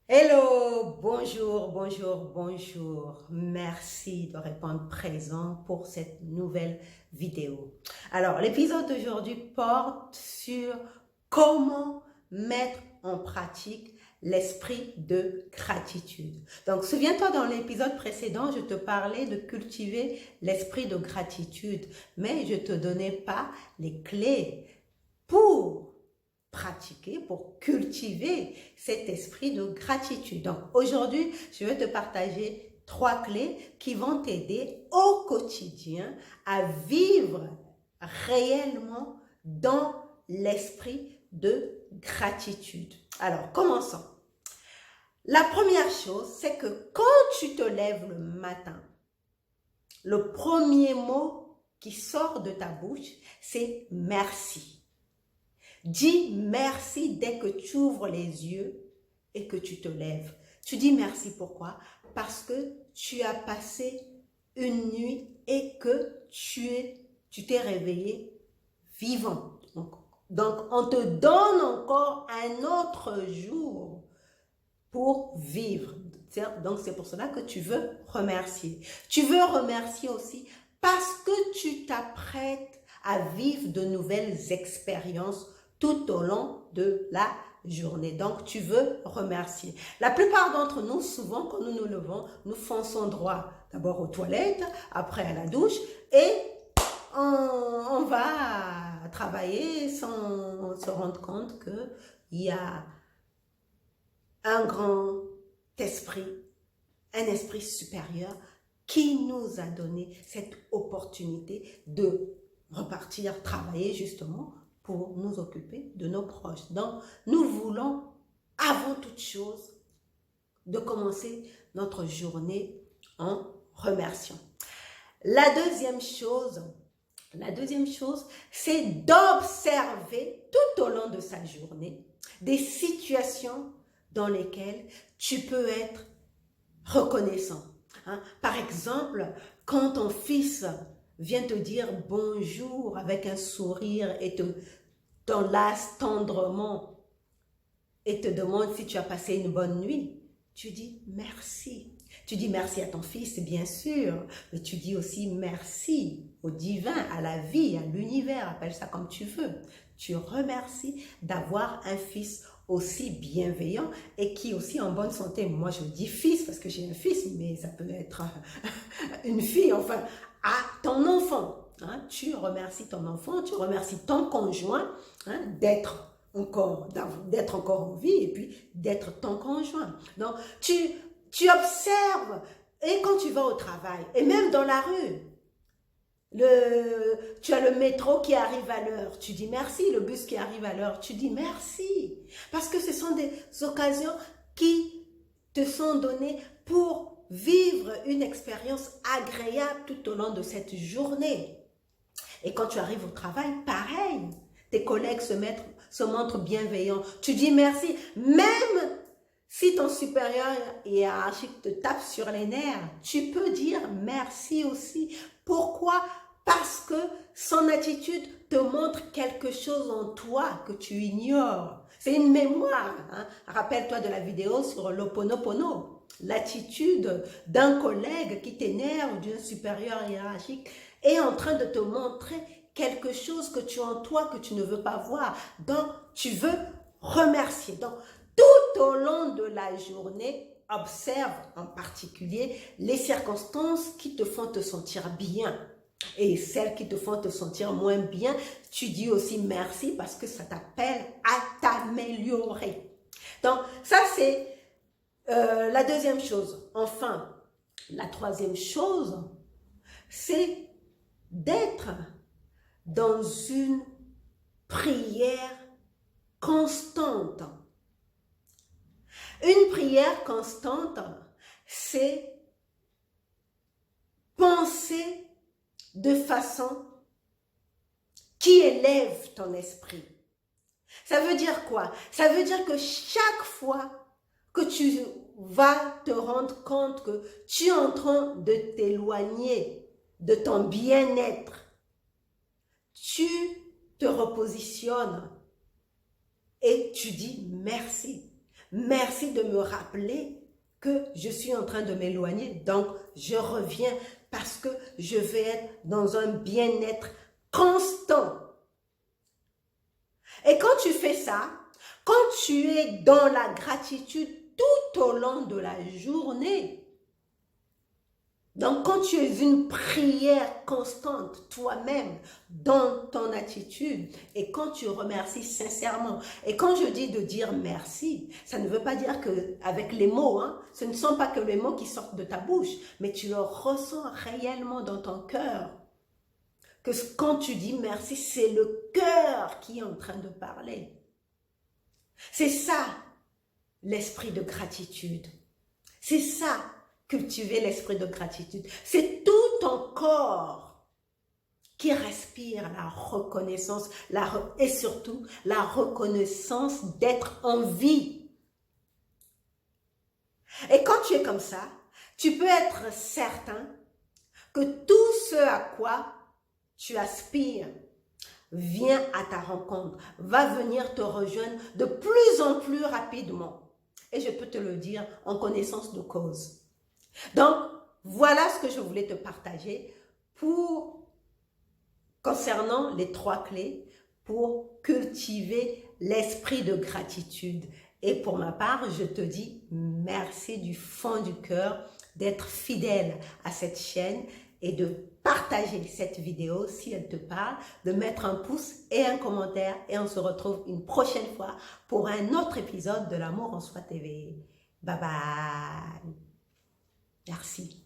Hello, bonjour, bonjour, bonjour. Merci de répondre présent pour cette nouvelle vidéo. Alors, l'épisode d'aujourd'hui porte sur comment mettre en pratique l'esprit de gratitude. Donc, souviens-toi, dans l'épisode précédent, je te parlais de cultiver l'esprit de gratitude, mais je ne te donnais pas les clés pour pratiquer, pour cultiver cet esprit de gratitude. Donc aujourd'hui, je vais te partager 3 clés qui vont t'aider au quotidien à vivre réellement dans l'esprit de gratitude. Alors, commençons. La première chose, c'est que quand tu te lèves le matin, le premier mot qui sort de ta bouche, c'est merci. Dis merci dès que tu ouvres les yeux et que tu te lèves. Tu dis merci pourquoi? Parce que tu as passé une nuit et que tu t'es réveillé vivant. Donc, on te donne encore un autre jour pour vivre. Donc, c'est pour cela que tu veux remercier. Tu veux remercier aussi parce que tu t'apprêtes à vivre de nouvelles expériences tout au long de la journée. Donc, tu veux remercier. La plupart d'entre nous, souvent, quand nous nous levons, nous fonçons droit d'abord aux toilettes, après à la douche, et on va travailler sans se rendre compte qu'il y a un grand esprit, un esprit supérieur qui nous a donné cette opportunité de repartir travailler justement pour nous occuper de nos proches. Donc, nous voulons, avant toute chose, de commencer notre journée en remerciant. La deuxième chose, c'est d'observer tout au long de sa journée des situations dans lesquelles tu peux être reconnaissant. Par exemple, quand ton fils vient te dire bonjour avec un sourire et t'enlace tendrement et te demande si tu as passé une bonne nuit, tu dis merci. Tu dis merci à ton fils, bien sûr, mais tu dis aussi merci au divin, à la vie, à l'univers, appelle ça comme tu veux. Tu remercies d'avoir un fils aussi bienveillant et qui est aussi en bonne santé. Moi, je dis fils parce que j'ai un fils, mais ça peut être une fille, enfin, à ton enfant. Tu remercies ton enfant, tu remercies ton conjoint d'être encore en vie et puis d'être ton conjoint. Donc, tu observes et quand tu vas au travail et même dans la rue, tu as le métro qui arrive à l'heure, tu dis merci, le bus qui arrive à l'heure, tu dis merci. Parce que ce sont des occasions qui te sont données pour vivre une expérience agréable tout au long de cette journée. Et quand tu arrives au travail, pareil, tes collègues se montrent bienveillants. Tu dis merci, même si ton supérieur hiérarchique te tape sur les nerfs, tu peux dire merci aussi. Pourquoi? Parce que son attitude te montre quelque chose en toi que tu ignores. C'est une mémoire. Rappelle-toi de la vidéo sur l'Ho'oponopono. L'attitude d'un collègue qui t'énerve, d'un supérieur hiérarchique, est en train de te montrer quelque chose que tu as en toi que tu ne veux pas voir. Donc, tu veux remercier. Donc, tout au long de la journée, observe en particulier les circonstances qui te font te sentir bien. Et celles qui te font te sentir moins bien, tu dis aussi merci parce que ça t'appelle à t'améliorer. Donc, ça c'est la deuxième chose. Enfin, la troisième chose, c'est d'être dans une prière constante. Une prière constante, c'est penser de façon qui élève ton esprit. Ça veut dire quoi? Ça veut dire que chaque fois que tu vas te rendre compte que tu es en train de t'éloigner de ton bien-être, tu te repositionnes et tu dis merci. Merci de me rappeler que je suis en train de m'éloigner. Donc, je reviens parce que je vais être dans un bien-être constant. Et quand tu fais ça, quand tu es dans la gratitude tout au long de la journée, donc quand tu es une prière constante toi-même dans ton attitude et quand tu remercies sincèrement, et quand je dis de dire merci, ça ne veut pas dire qu'avec les mots, hein, ce ne sont pas que les mots qui sortent de ta bouche, mais tu le ressens réellement dans ton cœur. Que quand tu dis merci, c'est le cœur qui est en train de parler. C'est ça, l'esprit de gratitude. C'est ça, cultiver l'esprit de gratitude. C'est tout ton corps qui respire la reconnaissance et surtout la reconnaissance d'être en vie. Et quand tu es comme ça, tu peux être certain que tout ce à quoi tu aspires vient à ta rencontre, va venir te rejoindre de plus en plus rapidement. Et je peux te le dire en connaissance de cause. Donc, voilà ce que je voulais te partager concernant les 3 clés pour cultiver l'esprit de gratitude. Et pour ma part, je te dis merci du fond du cœur d'être fidèle à cette chaîne et de partager cette vidéo si elle te parle, de mettre un pouce et un commentaire et on se retrouve une prochaine fois pour un autre épisode de l'Amour en Soi TV. Bye bye. Merci.